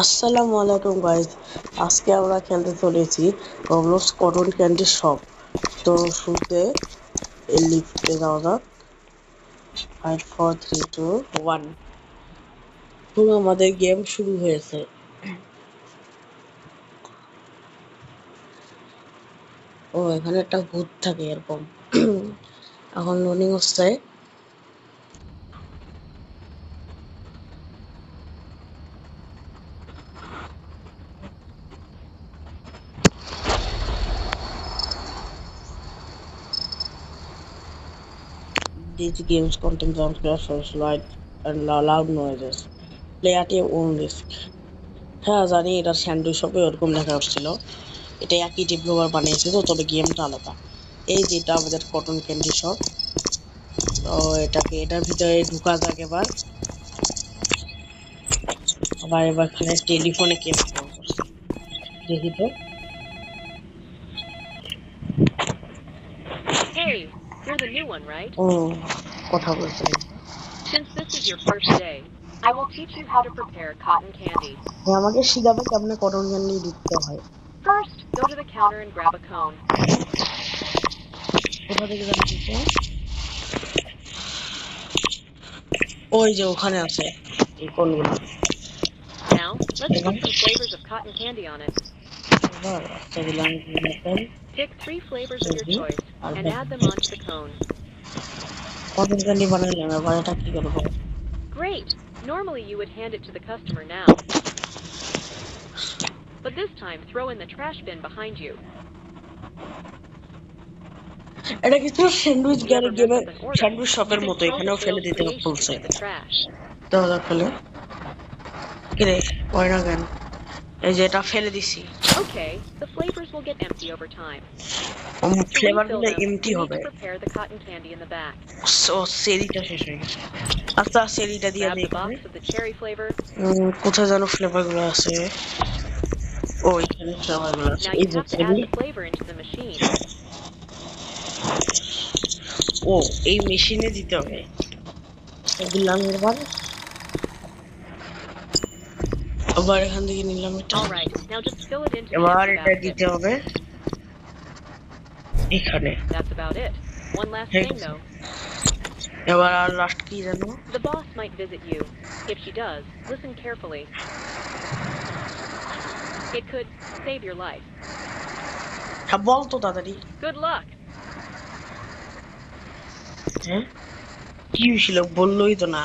আসসালামু আলাইকুম গাইজ। আজকে আমরা খেলতে চলেছি রবলক্স কটন ক্যান্ডি শপ। তো শুরুতে এই লিফটে যাওয়া যাক। 5 4 3 2 1। তো আমাদের গেম শুরু হয়েছে। ও এখানে একটা ভূত থাকে এরকম। এখন লোডিং হচ্ছে। These games contain jump scares, light and loud noises. Play at your own risk. হ্যাঁ জানি, এটা স্যান্ডউইচ শপে ওরকম লেখা আসছিল। এটা একই ডেভেলপার বানিয়েছে, তো তবে গেমটা আলাদা। এই যেটা আমাদের কটন ক্যান্ডি শপ। তো এটার ভিতরে ঢুকা যাক এবার। এবার এখানে টেলিফোনে কেস কল করছে, দেখি তো। Hey, you're the new one, right? ও কথা বলছে। Since this is your first day, I will teach you how to prepare cotton candy. আমাকে শিখাবে কেমনে কটন ক্যান্ডি দিতে হয়। First, go to the counter and grab a cone. কোথা থেকে জানতেছে? ওই যে ওখানে আছে এই কোনগুলো। Now, let's এবার put some flavors of cotton candy on it. এবার আচ্ছা দিলাম apple, Pick 3 flavors of your cherry choice আর and add them banana. onto the cone. Cotton candy বানাইলাম, এবার এটা কি করবো? Great! Normally you would hand it to the customer now. But this time, throw in the trash bin behind you. এটা কিছু sandwich If you ever mess গেমের up an order, sandwich you শপের can মতো, throw the এখানেও ফেলে failed দিতে creation বলছে। into the trash. দরজা ফেলে কিরে হয় না কেন? এই যে এটা ফেলে দিছি। Okay, the flavors will get empty over time. To flavour refill গুলো them, এমটি we need হবে। to prepare the cotton candy in the back. So সেরিটা শেষ হয়ে গেছে। আচ্ছা সেরিটা দিয়ে Grab দিই the এখানে। box of the cherry flavor. কোথায় যেন ফ্লেভার গুলো আছে? ও এখানে ফ্লেভার গুলো আছে, Now এই you যে have to cherry. add the flavor into the machine. ও এই মেশিনে দিতে হবে। দিলাম এবার। আবার এখান থেকে নিলাম এটা। Alright, now just fill it into the এবার empty এটা basket. দিতে হবে এখানে। That's about it. One last ঠিক thing আছে, though. এবার আর লাস্ট কি জানো? The boss might visit you. If she does, listen carefully. It could save your life. হ্যাঁ বল তো তাড়াতাড়ি। Good luck! হ্যাঁ কি হয়েছিল বললোই তো না।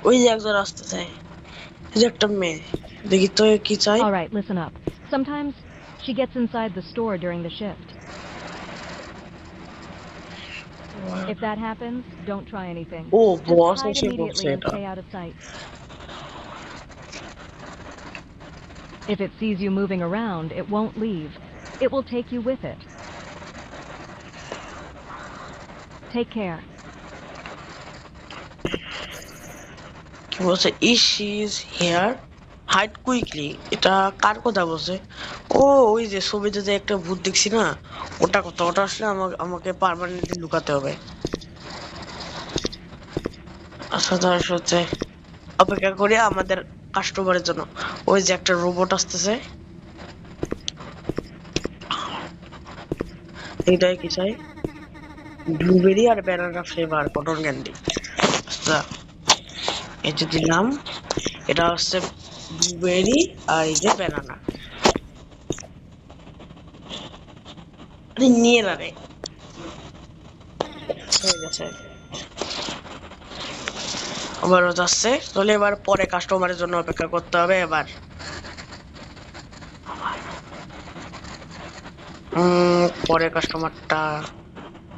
ওই যে একজন আসতে চায়, এই যে একটা মেয়ে, দেখি তো কি চাই। All right, listen up. Sometimes she gets inside the store during the shift. If that happens, don't try anything. O Just boss hide এসে করছে immediately and এটা। stay out of sight. If it sees you moving around, it won't leave. It will take you with it. Take care. কি বলছে? Is she is here, hide quickly. এটা কার কথা বলছে? ও ওই যে ছবিতে যে একটা ভূত দেখছি না, ওটা কথা। ওটা আসলে আমাকে পার্মানেন্টলি লুকাতে হবে। আচ্ছা তার সাথে অপেক্ষা করি আমাদের কাস্টমারের জন্য। ওই যে একটা রোবট আসতেছে, এটাই কি চাই? ব্লুবেরি আর ব্যানানা ফ্লেভার কটন ক্যান্ডি। আচ্ছা এই যে দিলাম, এটা হচ্ছে ব্লুবেরি আর এই যে ব্যানানা। নিয়ে না রে, হয়ে গেছে। আবারও যাচ্ছে, তাহলে এবার পরে কাস্টমারের জন্য অপেক্ষা করতে হবে। এবার পরে কাস্টমারটা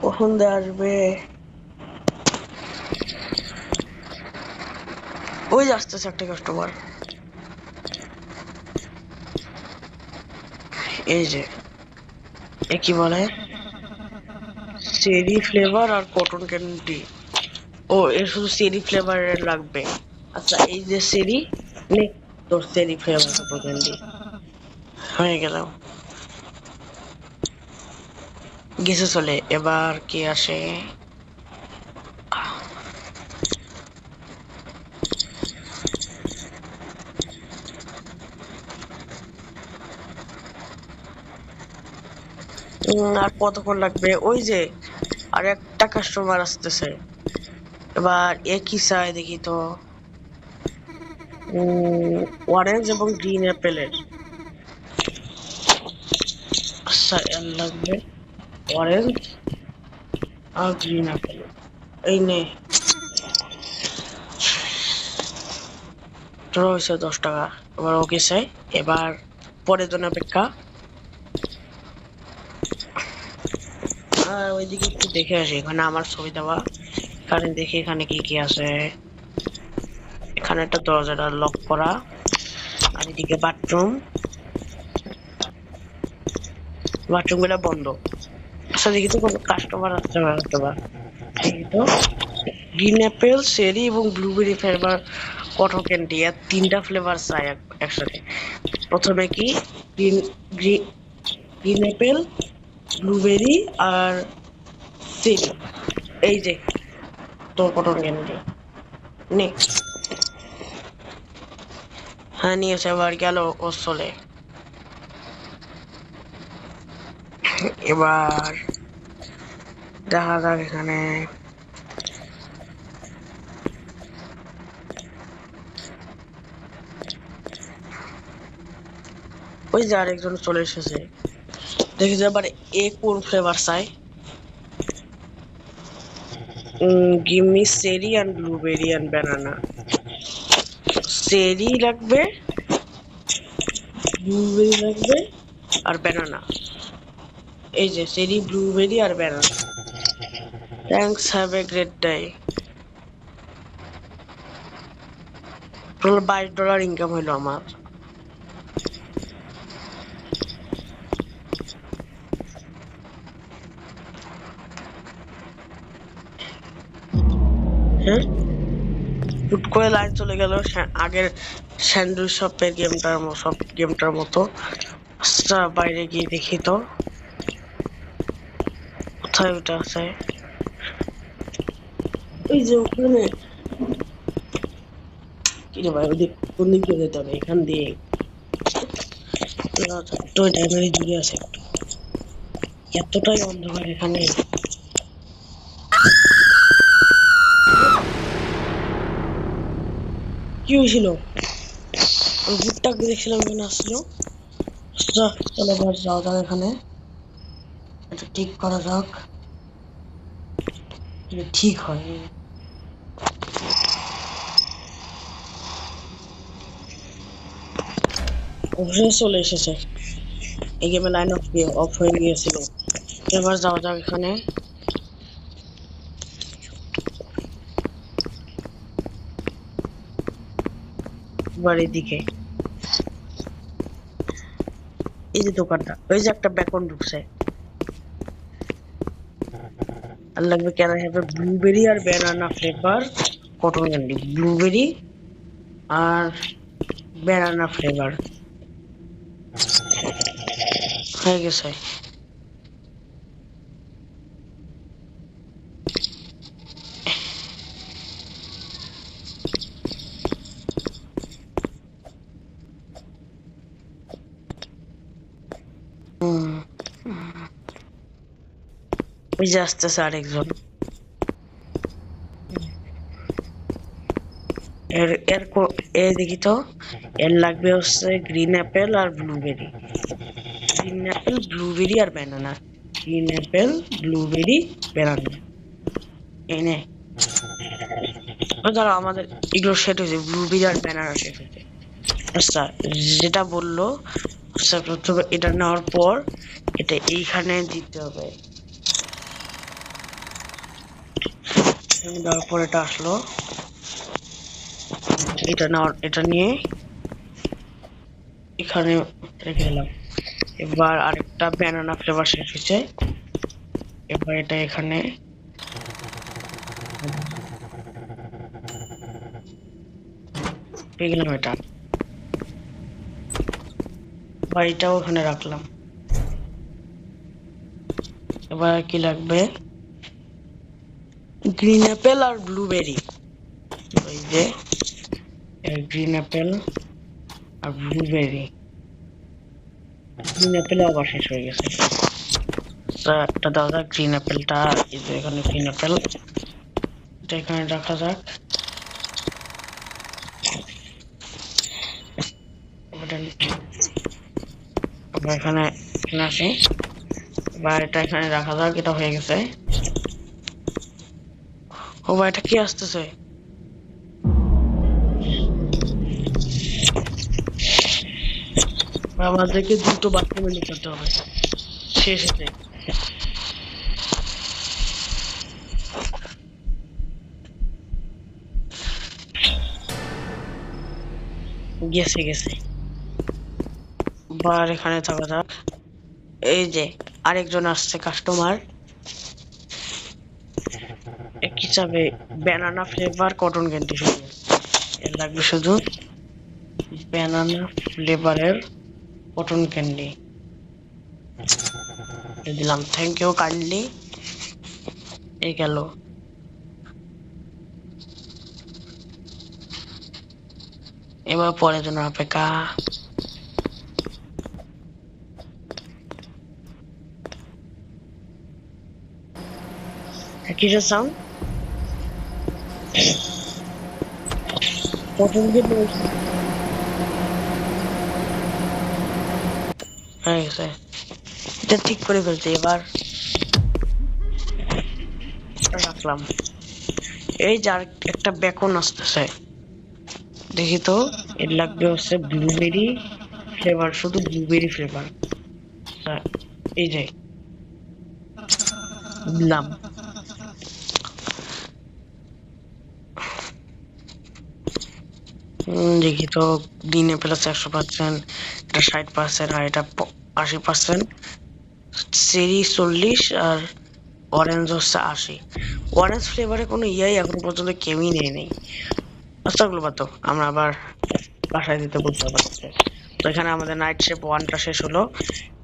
কখন দিয়ে আসবে? ওই যে আসতেছে একটা কাস্টমার, এই যে এ কি বলে, চেরি ফ্লেভার আর কটন ক্যান্ডি। ও এর শুধু চেরি ফ্লেভারের লাগবে। আচ্ছা এই যে চেরি, নে তোর চেরি ফ্লেভার কটন ক্যান্ডি হয়ে গেল। গেছে চলে, এবার কে আসে? আর কতক্ষণ লাগবে? ওই যে আর একটা কাস্টমার আসতেছে। এবার এ কি চাই দেখি তো। অরেঞ্জ এবং গ্রিন অ্যাপেলের। আচ্ছা এর লাগবে অরেঞ্জ আর গ্রিন অ্যাপেল। এই নে, তোর হয়েছে 10 টাকা। এবার ওকে চাই। এবার পরের জন্য অপেক্ষা। আর ওইদিকে একটু দেখে আসি, এখানে আমার ছবি দেওয়া। এখানে দেখি এখানে কি কি আছে। এখানে একটা দরজাটা লক করা, আর এদিকে বাথরুম। বাথরুম গুলা বন্ধ। আচ্ছা দেখি তো কোনো কাস্টমার আসতে পারে হয়তো বা। দেখি তো, গ্রিন অ্যাপেল, চেরি এবং ব্লুবেরি ফ্লেভার কটন ক্যান্ডি, এর 3টা ফ্লেভার চাই একসাথে। প্রথমে কি গ্রিন গ্রিন অ্যাপেল, ব্লুবেরি আর চেরি। এই যে তোর কটন ক্যান্ডি নে। হ্যাঁ নিয়েছে, এবার গেল ওর চলে। এবার দেখা যাক এখানে। ওই যে আরেকজন চলে এসেছে। দেখি যে এবার এ কোন ফ্লেভার চাই। Give me cherry and blueberry and banana. Cherry লাগবে, ব্লুবেরি লাগবে আর ব্যানানা। এই যে চেরি, ব্লুবেরি আর banana. Thanks, have a great day. Total $22 income হইলো আমার। হ্যাঁ, হুট করে লাইন চলে গেল আগের স্যান্ডউইচ শপের গেমটার মতো। আচ্ছা বাইরে গিয়ে দেখি তো কোথায় ওটা আছে। ওই যে ওখানে। কি রে ভাই, ওদিক কোন দিক দিয়ে যেতে হবে? এখান দিয়ে তো টাইমারি জুড়ে আছে একটু। এতটাই অন্ধকার এখানে। কি হয়েছিল? ওই ভুট্টাকে দেখছিলাম এখানে আসছিল। আচ্ছা চলো এবার যাওয়া যাক এখানে। এটা ঠিক করা যাক, এটা ঠিক হয়। অবশেষে চলে এসেছে। এই গেমে লাইন অফ হয়ে গিয়েছিল। এবার যাওয়া যাক এখানে। বাড়ির দিকে। এই যে দোকানটা, ওই যে একটা বেকন ঢুকছে। আর লাগবে কেন হবে ব্লুবেরি আর banana flavour cotton candy. Blueberry আর ব্যানানা ফ্লেভার হয়ে গেছে। হুম, ওই যে আসতেছে আরেকজন। এর এর এর দেখি তো। এর লাগবে হচ্ছে গ্রিন অ্যাপেল আর ব্লুবেরি। গ্রিন অ্যাপেল, ব্লুবেরি আর banana. Green apple, blueberry, banana. এই নে। ধরো আমাদের এগুলো সেট হয়েছে, ব্লুবেরি আর ব্যানানা সেট হয়েছে। আচ্ছা যেটা বললো, আচ্ছা প্রথমে এটা নেওয়ার পর এটা এইখানে দিতে হবে। দেওয়ার পর এটা আসলো। এটা নিয়ে এখানে রেখে দিলাম। এবার আরেকটা ব্যানানা ফ্লেভার শেষ হয়েছে। এবার এটা এখানে পেয়ে গেলাম। এটা বা এটাও ওখানে রাখলাম। এবার কি লাগবে? গ্রিন অ্যাপেল আর ব্লুবেরি। ওই যে গ্রিন অ্যাপেল আর ব্লুবেরি। গ্রিন অ্যাপেল আবার শেষ হয়ে গেছে। একটা দাও যাক গ্রিন অ্যাপেলটা, এই যে এখানে গ্রিন অ্যাপেল, এটা এখানে রাখা যাক। এখানে এখানে আসি, বা এটা এখানে রাখা যাক, এটা হয়ে গেছে। ও ভাই এটা কি আসতেছে? আমাদেরকে দ্রুত বাথরুমে নিতে যেতে হবে, শেষ হতে। গেছে গেছে, বার এখানে থাকা যাক। এই যে আরেকজন আসছে কাস্টমার, কি চাবে? ব্যানানা ফ্লেভার কটন ক্যান্ডি, শুধু এর লাগবে, শুধু ব্যানানা ফ্লেভারের কটন ক্যান্ডি দিলাম, থ্যাংক ইউ কাইন্ডলি। এই গেল। এবার পরের জন্য অপেক্ষা। কিসের সাউন্ড? কটন ক্যান্ডি হয়ে গেছে, এটা ঠিক করে ফেলছি। এবার রাখলাম। এই যার একটা বেকন আসতেছে, দেখি তো। এর লাগবে হচ্ছে ব্লুবেরি ফ্লেভার, শুধু ব্লুবেরি ফ্লেভার। এই যে দিলাম। দেখি তো, গ্রিন অ্যাপেল আছে 100%, এটা 60%, আর এটা 80%। চেরি 40 আর অরেঞ্জ হচ্ছে 80। অরেঞ্জ ফ্লেভারে কোনো ইয়াই এখন পর্যন্ত কেউই নেই নেই। আচ্ছা ওগুলো বাদ দাও, আমরা আবার বাসায় দিতে বলতে পারছি। তো এখানে আমাদের নাইট শিফট 1টা শেষ হলো,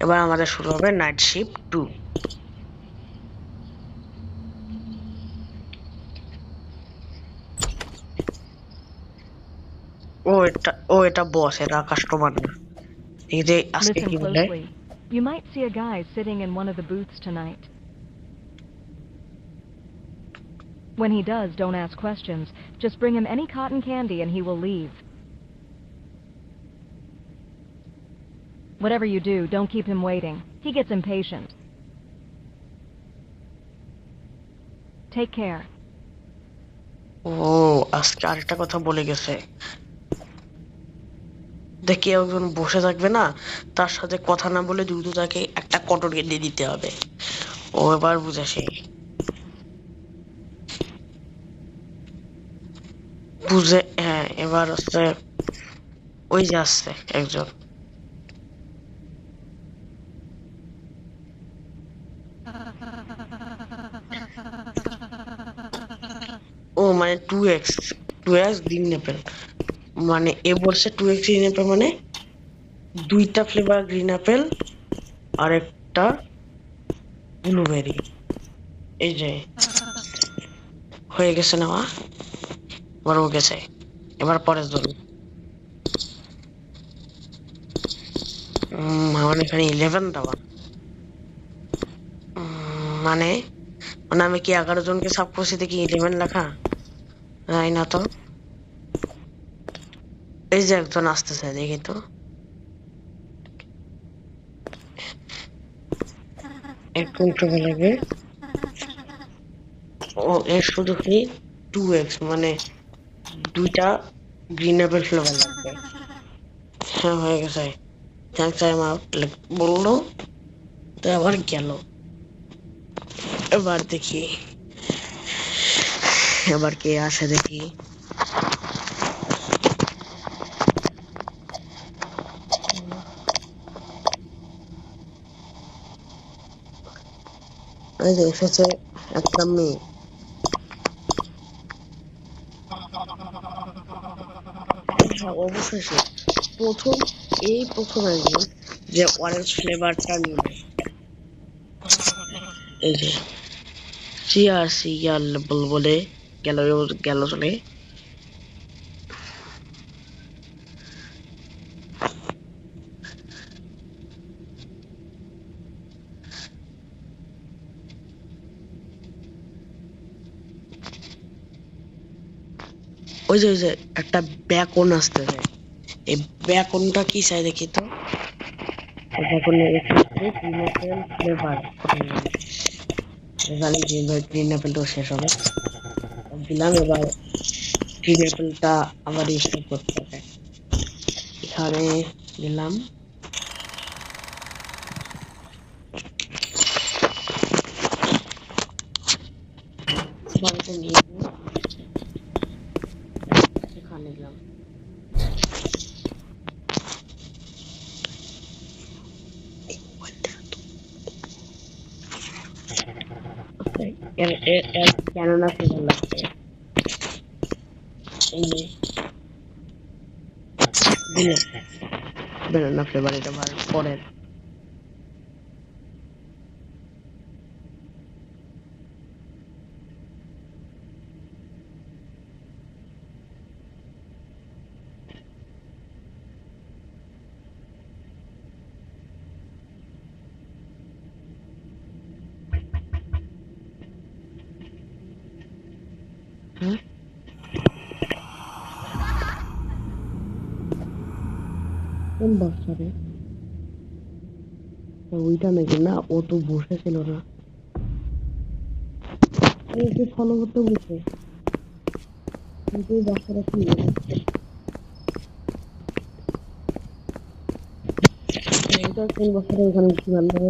এবার আমাদের শুরু হবে নাইট শিফট 2। ও এটা বস, এটা কাস্টমার না। এই যে আজকে Listen কি বলে? closely. You might see a guy sitting in one of the booths tonight. When he does, don't ask questions. Just bring him any cotton candy and he will leave. Whatever you do, don't keep him waiting. He gets impatient. Take care. ও আজকে আরেকটা কথা বলে গেছে, দেখি একজন বসে থাকবে না, তার সাথে কথা না বলে দ্রুত তাকে একটা কটন ক্যান্ডি দিতে হবে। ও এবার বুঝেছে, বুঝে, হ্যাঁ এবার হচ্ছে ওই যে আসছে একজন। ও মানে 2x, 2x গ্রিন অ্যাপেল, মানে এ বলছে 2x গ্রিন অ্যাপেল মানে 2টা ফ্লেভার গ্রিন অ্যাপেল আর একটা ব্লুবেরি। এই যে হয়ে গেছে নেওয়া, এবার ও গেছে। এবার পরের জন। আমার এখানে 11 দেওয়া, মানে মানে আমি কি 11 জনকে সাব করছি, দেখি 11 লেখা যাই না তো। এই যে একজন আসতেছে, দেখি তো। একটু সময় লাগবে। ও এর শুধু কি 2x মানে 2টা গ্রিন অ্যাপেল ফ্লেভার লাগবে। হ্যাঁ হয়ে গেছে, থ্যাংকস আই এম আউট বললো, তো আবার গেল। এবার দেখি, এবার কে আসে দেখি। এই যে এসেছে একটা মেয়ে। হ্যাঁ অবশ্যই সে প্রথম, এই প্রথম একজন যে অরেঞ্জ ফ্লেভারটা নিল। এই যে সিআরসি গেল বলে গেল, গেল চলে। ওই যে একটা ব্যাকন আসতেছে, এই ব্যাকনটা কি চাই দেখি তো। ব্যাকনের গ্রিন ফ্লেভার জানি গ্রিন অ্যাপেলটাও শেষ হবে, দিলাম। এবার গ্রিন অ্যাপেলটা আবার স্টোর করতে হবে, এখানে দিলাম। বাড়িতে নিয়ে এখানে দিলাম। ক্যানোলা ফ্লেভার লাগবে, এই যে দিলাম ব্যানানা ফ্লেভার, এটা আবার পরের। হ্যাঁ, কোন বাচ্চা রে? ওইটা নাকি? না, ও তো বসেছিল না, ওকে ফলো করতে বলছে, কিন্তু ওই বাচ্চাটা কি এটা কোন বাচ্চাটা ওখানে কি বান্ধব